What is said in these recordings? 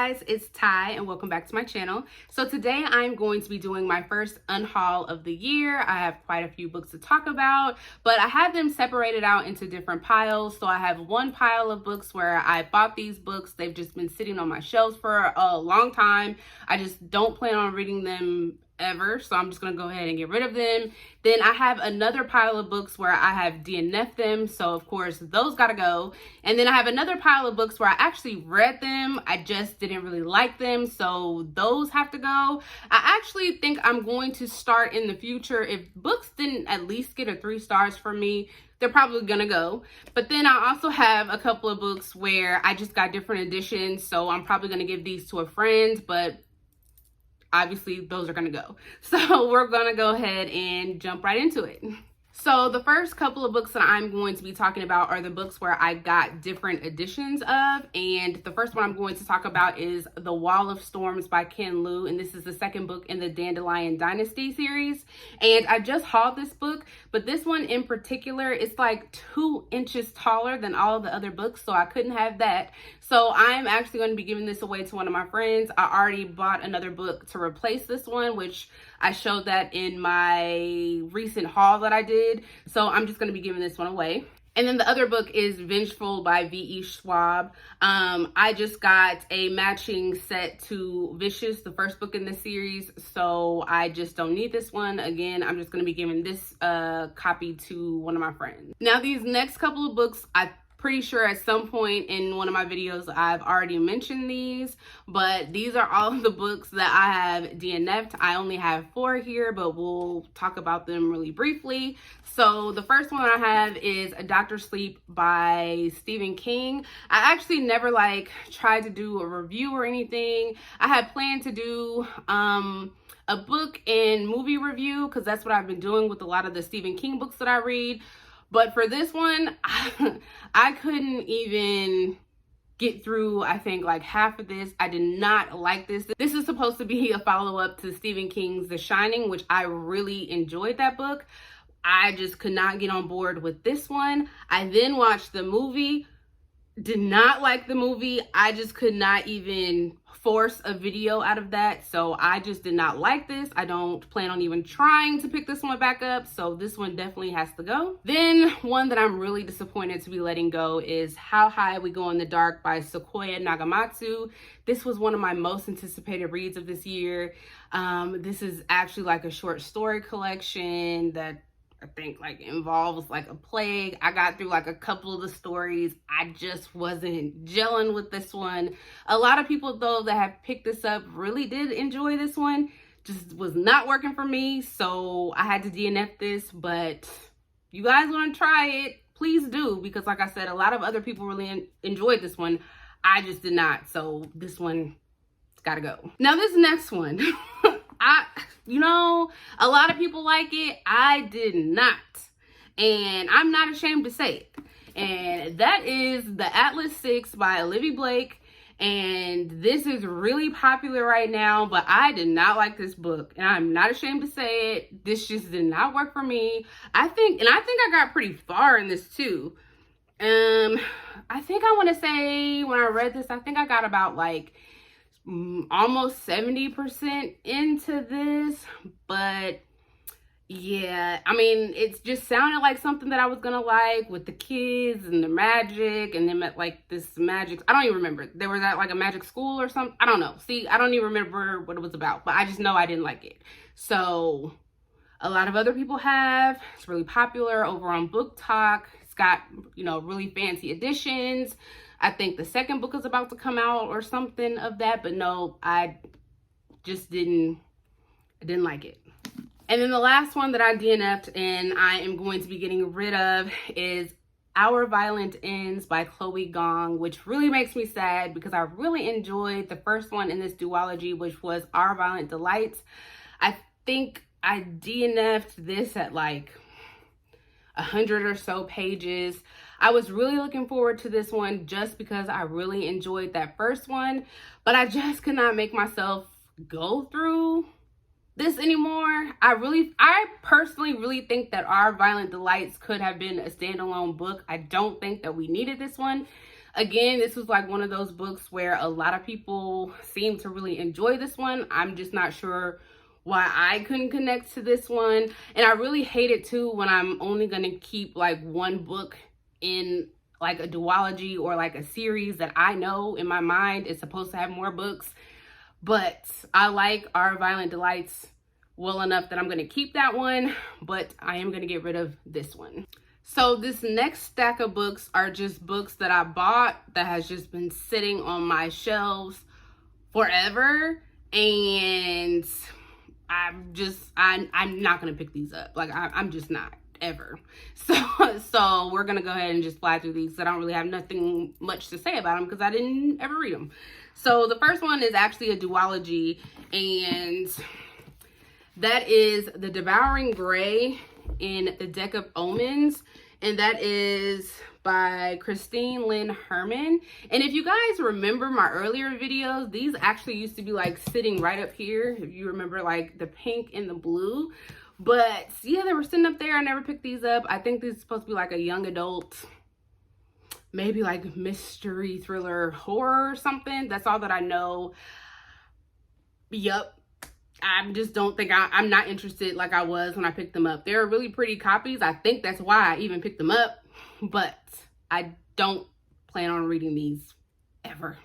guys, it's Ty and welcome back to my channel. So today I'm going to be doing my first unhaul of the year. I have quite a few books to talk about, but I have them separated out into different piles. So I have one pile of books where I bought these books. They've just been sitting on my shelves for a long time. I just don't plan on reading them ever, so I'm just gonna go ahead and get rid of them. Then I have another pile of books where I have DNF'd them, so of course those gotta go. And then I have another pile of books where I actually read them, I just didn't really like them, so those have to go. I actually think I'm going to start in the future, if books didn't at least get a 3 stars from me, they're probably gonna go. But then I also have a couple of books where I just got different editions, so I'm probably gonna give these to a friend, but obviously those are gonna go. So we're gonna go ahead and jump right into it. So the first couple of books that I'm going to be talking about are the books where I got different editions of. And the first one I'm going to talk about is The Wall of Storms by Ken Liu. And this is the second book in the Dandelion Dynasty series. And I just hauled this book, but this one in particular, it's like 2 inches taller than all of the other books. So I couldn't have that. So I'm actually going to be giving this away to one of my friends. I already bought another book to replace this one, which I showed that in my recent haul that I did. So I'm just going to be giving this one away. And then the other book is Vengeful by V.E. Schwab. I just got a matching set to Vicious, the first book in the series. So I just don't need this one. Again, I'm just going to be giving this copy to one of my friends. Now, these next couple of books, I'm pretty sure at some point in one of my videos I've already mentioned these, but these are all the books that I have DNF'd. I only have 4 here, but we'll talk about them really briefly. So the first one I have is Dr. Sleep by Stephen King. I actually never tried to do a review or anything. I had planned to do a book and movie review because that's what I've been doing with a lot of the Stephen King books that I read. But for this one, I couldn't even get through, I think, like half of this. I did not like this. This is supposed to be a follow-up to Stephen King's The Shining, which I really enjoyed that book. I just could not get on board with this one. I then watched the movie, did not like the movie. I just could not even force a video out of that. So I just did not like this. I don't plan on even trying to pick this one back up. So this one definitely has to go. Then one that I'm really disappointed to be letting go is How High We Go in the Dark by Sequoia Nagamatsu. This was one of my most anticipated reads of this year. This is actually like a short story collection that I think involves a plague. I got through a couple of the stories. I just wasn't gelling with this one. A lot of people though that have picked this up really did enjoy this one. Just was not working for me. So I had to DNF this, but you guys want to try it, please do. Because like I said, a lot of other people really enjoyed this one. I just did not. So this one, it's gotta go. Now this next one, a lot of people like it. I did not. And I'm not ashamed to say it. And that is The Atlas 6 by Olivia Blake. And this is really popular right now, but I did not like this book. And I'm not ashamed to say it. This just did not work for me. I think I got pretty far in this too. I think I want to say when I read this, I think I got about almost 70% into this, but yeah, I mean, it just sounded like something that I was gonna like with the kids and the magic, and then this magic, I don't even remember. There was at a magic school or something. I don't know. See, I don't even remember what it was about, but I just know I didn't like it. So a lot of other people have. It's really popular over on Book Talk. It's got, really fancy editions. I think the second book is about to come out or something of that, but no, I didn't like it. And then the last one that I DNF'd and I am going to be getting rid of is Our Violent Ends by Chloe Gong, which really makes me sad because I really enjoyed the first one in this duology, which was Our Violent Delights. I think I DNF'd this at 100 or so pages. I was really looking forward to this one just because I really enjoyed that first one, but I just could not make myself go through this anymore. I personally really think that Our Violent Delights could have been a standalone book. I don't think that we needed this one. Again, this was like one of those books where a lot of people seem to really enjoy this one. I'm just not sure why I couldn't connect to this one. And I really hate it too when I'm only going to keep like one book in like a duology or like a series that I know in my mind is supposed to have more books. But I like Our Violent Delights well enough that I'm going to keep that one, but I am going to get rid of this one. So this next stack of books are just books that I bought that has just been sitting on my shelves forever, and I'm not going to pick these up. Like I'm just not ever. So we're going to go ahead and just fly through these because I don't really have nothing much to say about them because I didn't ever read them. So the first one is actually a duology, and that is The Devouring Gray in the Deck of Omens, and that is by Christine Lynn Herman. And if you guys remember my earlier videos, these actually used to be like sitting right up here, if you remember, like the pink and the blue. But yeah, they were sitting up there. I never picked these up. I think this is supposed to be like a young adult, maybe like mystery thriller horror or something. That's all that I know. Yup. I just don't think I'm not interested like I was when I picked them up. They're really pretty copies. I think that's why I even picked them up, but I don't plan on reading these ever.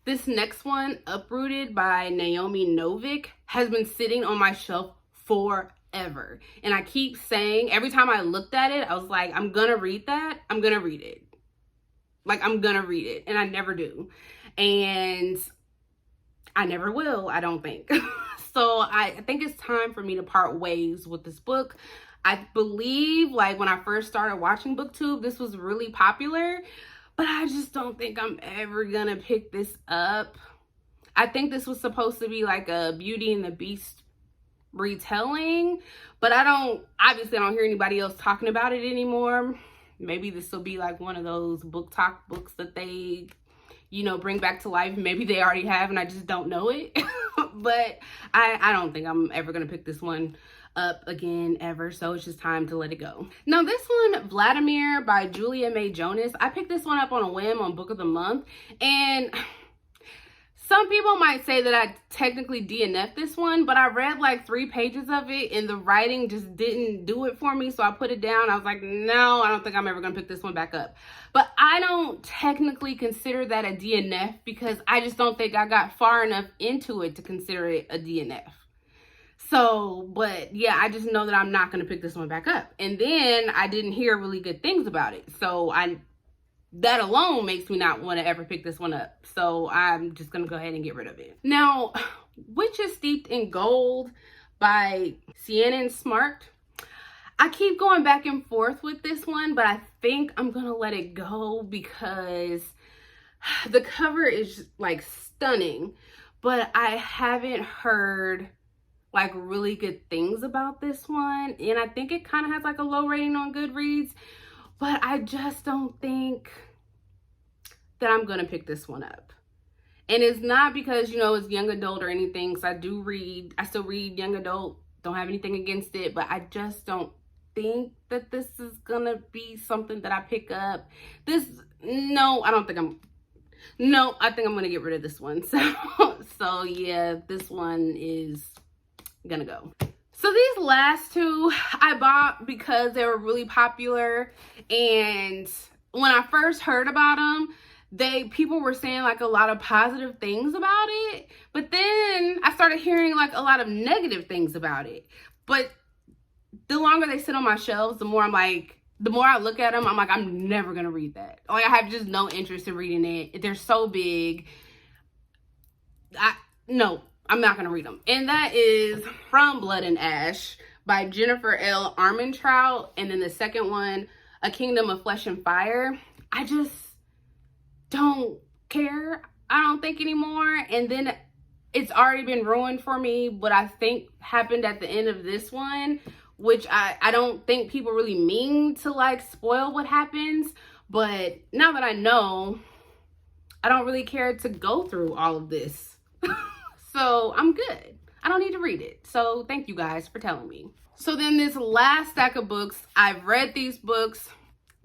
This next one, Uprooted by Naomi Novik, has been sitting on my shelf forever. And I keep saying, every time I looked at it, I was like, I'm gonna read that. I'm gonna read it. Like, I'm gonna read it. And I never do. And I never will, I don't think. So I think it's time for me to part ways with this book. I believe like when I first started watching BookTube, this was really popular, but I just don't think I'm ever gonna pick this up. I think this was supposed to be like a Beauty and the Beast retelling, but obviously I don't hear anybody else talking about it anymore. Maybe this will be like one of those book talk books that they, bring back to life. Maybe they already have and I just don't know it. But I don't think I'm ever going to pick this one up again ever. So it's just time to let it go. Now this one, Vladimir by Julia May Jonas. I picked this one up on a whim on Book of the Month. And some people might say that I technically DNF'd this one, but I read like 3 pages of it and the writing just didn't do it for me. So I put it down. I was like, no, I don't think I'm ever going to pick this one back up. But I don't technically consider that a DNF because I just don't think I got far enough into it to consider it a DNF. So, but yeah, I just know that I'm not going to pick this one back up. And then I didn't hear really good things about it. So that alone makes me not want to ever pick this one up. So I'm just going to go ahead and get rid of it. Now, Witches Steeped in Gold by Sienna Smart. I keep going back and forth with this one, but I think I'm going to let it go because the cover is like stunning, but I haven't heard like really good things about this one. And I think it kind of has like a low rating on Goodreads, but I just don't think that I'm going to pick this one up. And it's not because, it's young adult or anything. Because I still read young adult. Don't have anything against it. But I just don't think that this is going to be something that I pick up. I think I'm going to get rid of this one. So yeah, this one is going to go. So these last two I bought because they were really popular, and when I first heard about them, people were saying like a lot of positive things about it, but then I started hearing like a lot of negative things about it. But the longer they sit on my shelves, the more I look at them, I'm like, I'm never gonna read that. Like, I have just no interest in reading it. They're so big. I'm not going to read them. And that is From Blood and Ash by Jennifer L. Armentrout. And then the second one, A Kingdom of Flesh and Fire. I just don't care, I don't think, anymore. And then it's already been ruined for me. What I think happened at the end of this one, which I don't think people really mean to like spoil what happens. But now that I know, I don't really care to go through all of this. So I'm good. I don't need to read it. So thank you guys for telling me. So then this last stack of books, I've read these books,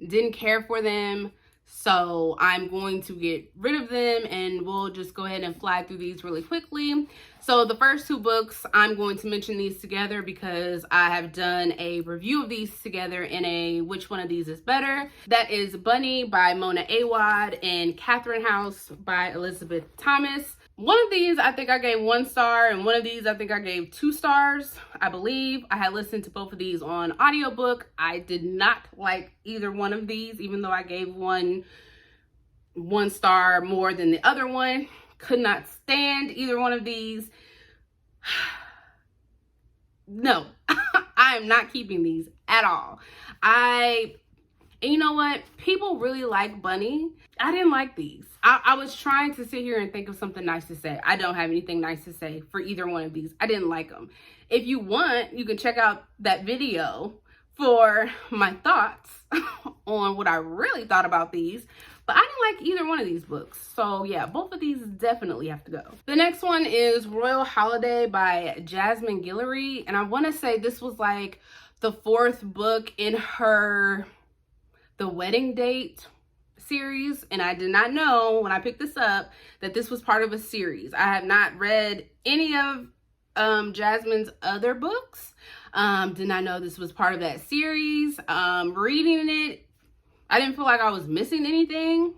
didn't care for them, So I'm going to get rid of them, and we'll just go ahead and fly through these really quickly. So the first two books, I'm going to mention these together because I have done a review of these together in a which one of these is better. That is Bunny by Mona Awad and Catherine House by Elizabeth Thomas. One of these I think I gave 1 star, and one of these I think I gave 2 stars, I believe. I had listened to both of these on audiobook. I did not like either one of these, even though I gave one star more than the other one. Could not stand either one of these. No, I am not keeping these at all. And you know what? People really like Bunny. I didn't like these. I was trying to sit here and think of something nice to say. I don't have anything nice to say for either one of these. I didn't like them. If you want, you can check out that video for my thoughts on what I really thought about these. But I didn't like either one of these books. So yeah, both of these definitely have to go. The next one is Royal Holiday by Jasmine Guillory. And I want to say this was like the 4th book in her The Wedding Date series, and I did not know when I picked this up that this was part of a series. I have not read any of Jasmine's other books. Did not know this was part of that series. Reading it, I didn't feel like I was missing anything.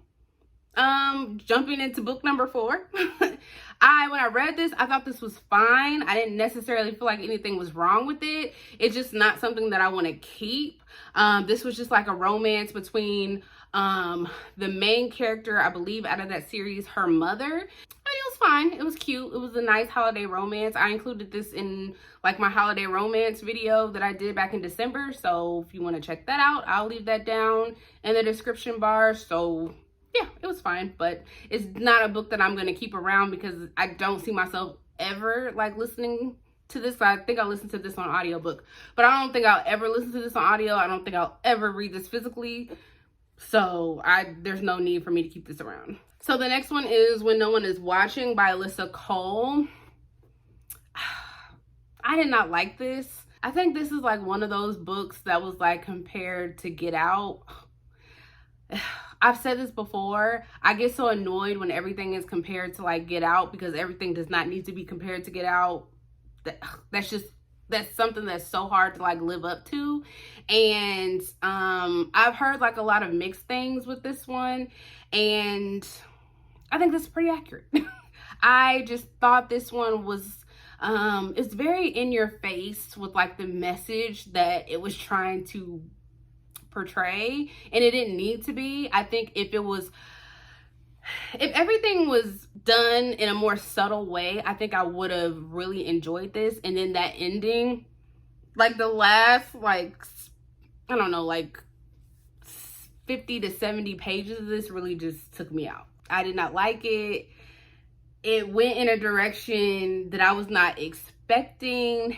Jumping into book number 4. When I read this, I thought this was fine. I didn't necessarily feel like anything was wrong with it. It's just not something that I want to keep. This was just like a romance between the main character, I believe, out of that series, her mother. I mean, it was fine. It was cute. It was a nice holiday romance. I included this in like my holiday romance video that I did back in December. So if you want to check that out, I'll leave that down in the description bar. So yeah, it was fine, but it's not a book that I'm going to keep around because I don't see myself ever like listening to this. I think I'll listen to this on audiobook, but I don't think I'll ever listen to this on audio. I don't think I'll ever read this physically. So there's no need for me to keep this around. So the next one is When No One Is Watching by Alyssa Cole. I did not like this. I think this is like one of those books that was like compared to Get Out. I've said this before. I get so annoyed when everything is compared to like Get Out because everything does not need to be compared to Get Out. That's something that's so hard to like live up to. And I've heard like a lot of mixed things with this one, and I think that's pretty accurate. I just thought this one was it's very in your face with like the message that it was trying to portray, and it didn't need to be. I think if everything was done in a more subtle way, I think I would have really enjoyed this. And then that ending, like the last, like, I don't know, like 50 to 70 pages of this really just took me out. I did not like it. It went in a direction that I was not expecting.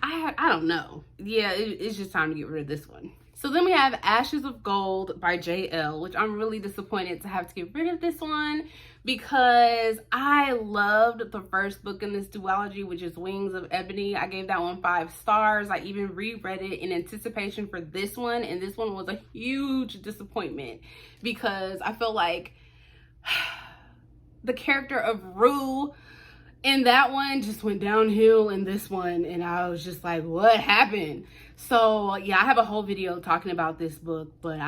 I don't know. Yeah, it's just time to get rid of this one. So then we have Ashes of Gold by JL, which I'm really disappointed to have to get rid of this one because I loved the first book in this duology, which is Wings of Ebony. I gave that one 5 stars. I even reread it in anticipation for this one, and this one was a huge disappointment because I feel like the character of Rue in that one just went downhill in this one, and I was just like, what happened? So yeah, I have a whole video talking about this book, but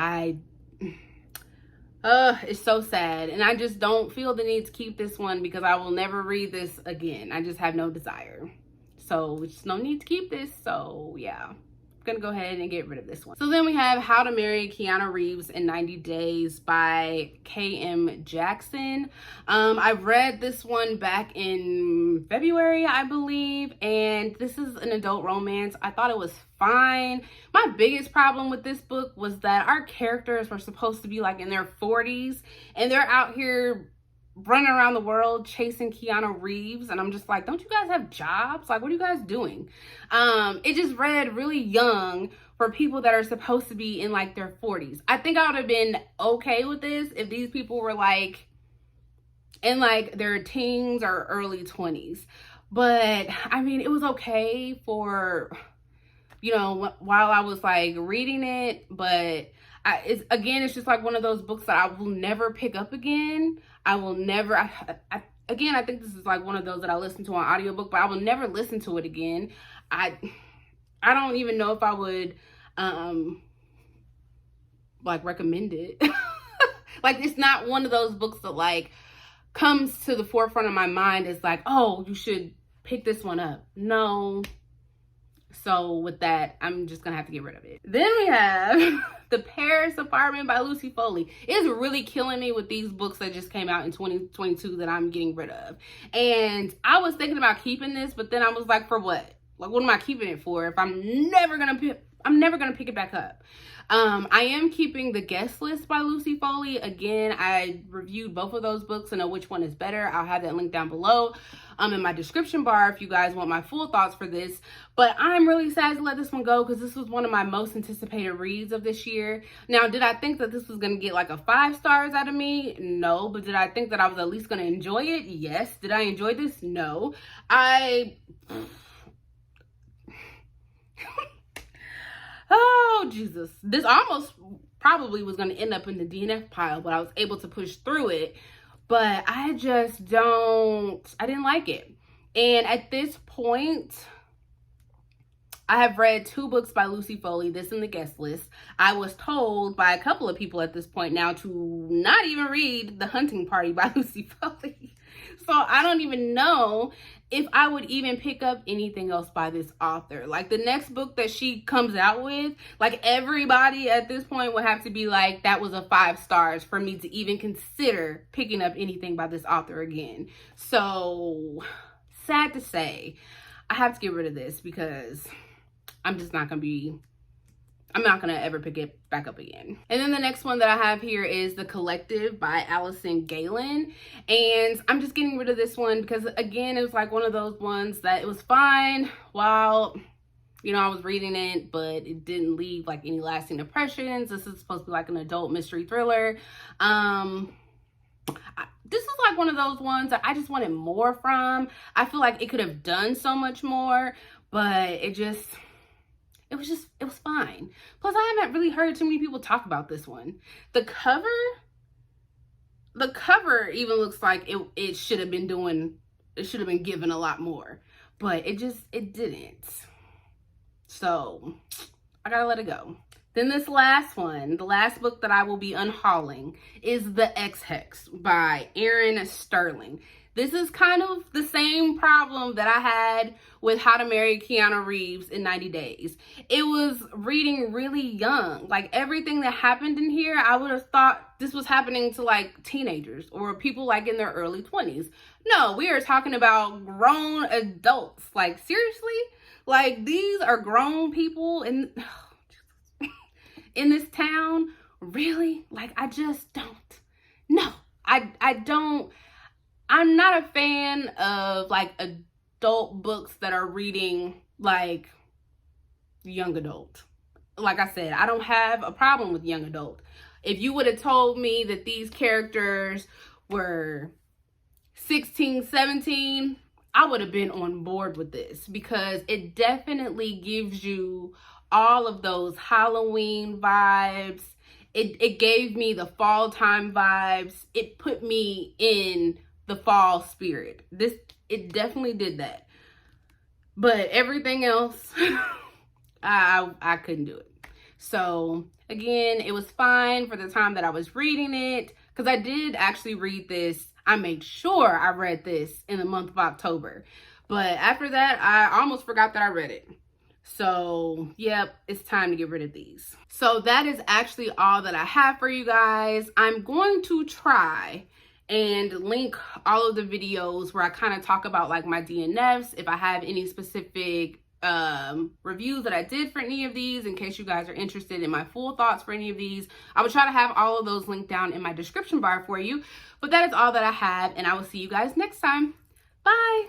it's so sad, and I just don't feel the need to keep this one because I will never read this again. I just have no desire, so there's no need to keep this. So yeah, I'm gonna go ahead and get rid of this one. So then we have How to Marry Keanu Reeves in 90 Days by K.M. Jackson. I read this one back in February, I believe, and this is an adult romance. I thought it was fine. My biggest problem with this book was that our characters were supposed to be like in their 40s, and they're out here running around the world chasing Keanu Reeves, and I'm just like, don't you guys have jobs? Like, what are you guys doing? It just read really young for people that are supposed to be in like their 40s. I think I would have been okay with this if these people were like in like their teens or early 20s. But I mean, it was okay for, you know, while I was like reading it, but It's just like one of those books that I will never pick up again. I will never, again, I think this is like one of those that I listen to on audiobook, but I will never listen to it again. I don't even know if I would, like recommend it. Like, it's not one of those books that like comes to the forefront of my mind as like, oh, you should pick this one up. No. So with that, I'm just gonna have to get rid of it. Then we have The Paris Apartment by Lucy Foley. It's really killing me with these books that just came out in 2022 that I'm getting rid of. And I was thinking about keeping this, but then I was like, for what? Like, what am I keeping it for if I'm never gonna pick it back up? I am keeping The Guest List by Lucy Foley. Again, I reviewed both of those books and know which one is better. I'll have that link down below in my description bar if you guys want my full thoughts for this. But I'm really sad to let this one go because this was one of my most anticipated reads of this year. Now, did I think that this was going to get like a 5 stars out of me? No. But did I think that I was at least going to enjoy it? Yes. Did I enjoy this? No. Oh, Jesus. This almost probably was going to end up in the DNF pile, but I was able to push through it. But I didn't like it. And at this point, I have read 2 books by Lucy Foley, this and The Guest List. I was told by a couple of people at this point now to not even read The Hunting Party by Lucy Foley. So I don't even know if I would even pick up anything else by this author. Like, the next book that she comes out with, like, everybody at this point would have to be like, that was a 5 stars for me to even consider picking up anything by this author again. So, sad to say, I have to get rid of this because I'm not gonna ever pick it back up again. And then the next one that I have here is The Collective by Allison Galen. And I'm just getting rid of this one because, again, it was like one of those ones that it was fine while, you know, I was reading it, but it didn't leave like any lasting impressions. This is supposed to be like an adult mystery thriller. This is like one of those ones that I just wanted more from. I feel like it could have done so much more, but it was fine. Plus, I haven't really heard too many people talk about this one. The cover even looks like it should have been given a lot more, but it didn't. So I gotta let it go. Then this last one, the last book that I will be unhauling, is The Ex-Hex by Erin Sterling. This is kind of the same problem that I had with How to Marry Keanu Reeves in 90 Days. It was reading really young. Like, everything that happened in here, I would have thought this was happening to like teenagers or people like in their early 20s. No, we are talking about grown adults. Like, seriously? Like, these are grown people in this town? Really? Like, I just don't. No, I don't. I'm not a fan of like adult books that are reading like young adult. Like I said, I don't have a problem with young adult. If you would have told me that these characters were 16, 17, I would have been on board with this because it definitely gives you all of those Halloween vibes. It gave me the fall time vibes. It put me in the fall spirit. It definitely did that. But everything else, I couldn't do it. So again, it was fine for the time that I was reading it, because I did actually read this. I made sure I read this in the month of October. But after that, I almost forgot that I read it. So, yep, it's time to get rid of these. So that is actually all that I have for you guys. I'm going to try and link all of the videos where I kind of talk about like my DNFs, if I have any specific reviews that I did for any of these, in case you guys are interested in my full thoughts for any of these. I will try to have all of those linked down in my description bar for you. But that is all that I have, and I will see you guys next time. Bye!